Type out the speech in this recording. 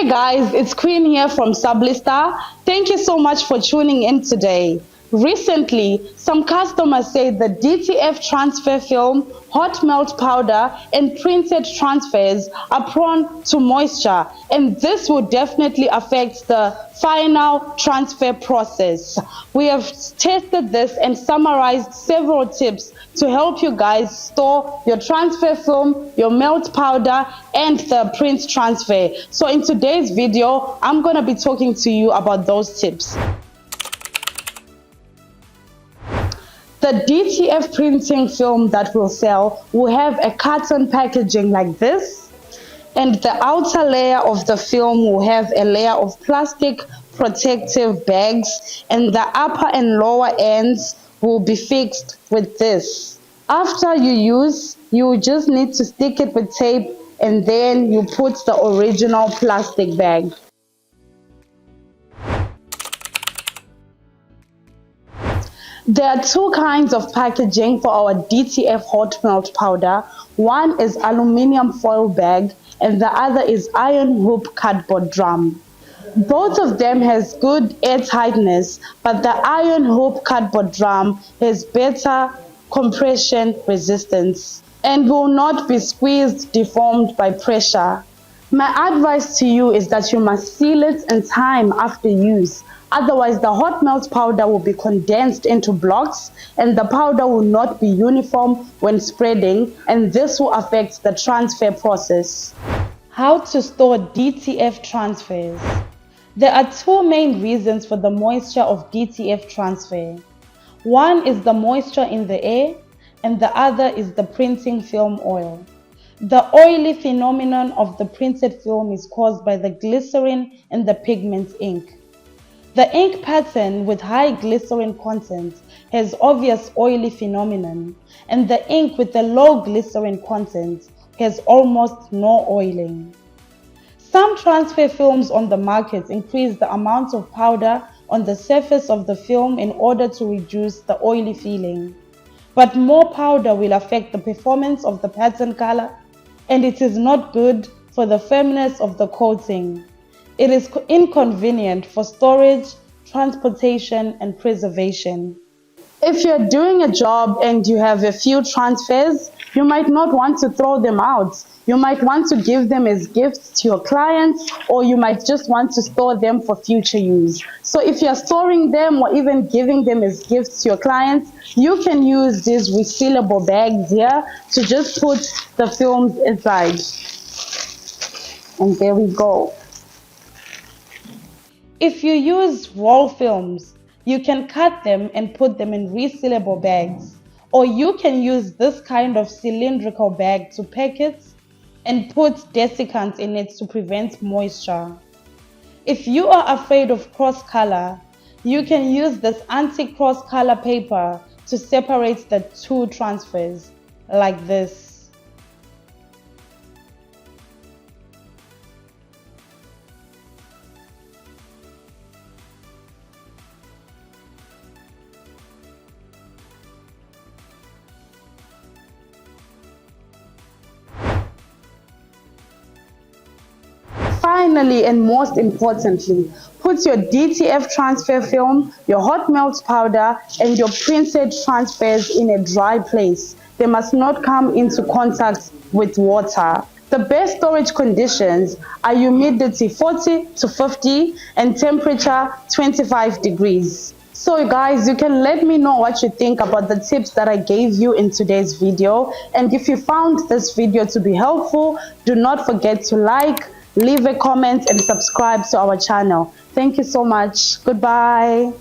Hey guys, it's Queen here from Sublistar. Thank you so much for tuning in today. Recently, some customers said the DTF transfer film, hot melt powder, and printed transfers are prone to moisture, and this will definitely affect the final transfer process. We have tested this and summarized several tips to help you guys store your transfer film, your melt powder, and the print transfer. So in today's video, I'm going to be talking to you about those tips. The DTF printing film that we'll sell will have a carton packaging like this, and the outer layer of the film will have a layer of plastic protective bags, and the upper and lower ends will be fixed with this. After you use, you just need to stick it with tape, and then you put the original plastic bag. There are two kinds of packaging for our DTF hot melt powder. One is aluminum foil bag and the other is iron hoop cardboard drum. Both of them has good air tightness, but the iron hoop cardboard drum has better compression resistance and will not be squeezed, deformed by pressure. My advice to you is that you must seal it in time after use. Otherwise, the hot melt powder will be condensed into blocks and the powder will not be uniform when spreading, and this will affect the transfer process. How to store DTF transfers? There are two main reasons for the moisture of DTF transfer. One is the moisture in the air and the other is the printing film oil. The oily phenomenon of the printed film is caused by the glycerin in the pigment ink. The ink pattern with high glycerin content has obvious oily phenomenon, and the ink with the low glycerin content has almost no oiling. Some transfer films on the market increase the amount of powder on the surface of the film in order to reduce the oily feeling. But more powder will affect the performance of the pattern color, and it is not good for the firmness of the coating. It is inconvenient for storage, transportation, and preservation. If you're doing a job and you have a few transfers, you might not want to throw them out. You might want to give them as gifts to your clients, or you might just want to store them for future use. So if you're storing them or even giving them as gifts to your clients, you can use these resealable bags here to just put the films inside. And there we go. If you use roll films, you can cut them and put them in resealable bags, or you can use this kind of cylindrical bag to pack it and put desiccant in it to prevent moisture. If you are afraid of cross color, you can use this anti-cross color paper to separate the two transfers, like this. Finally, and most importantly, put your DTF transfer film, your hot melt powder, and your printed transfers in a dry place. They must not come into contact with water. The best storage conditions are humidity 40 to 50 and temperature 25 degrees. So guys, you can let me know what you think about the tips that I gave you in today's video. And if you found this video to be helpful, do not forget to like, leave a comment and subscribe to our channel. Thank you so much. Goodbye.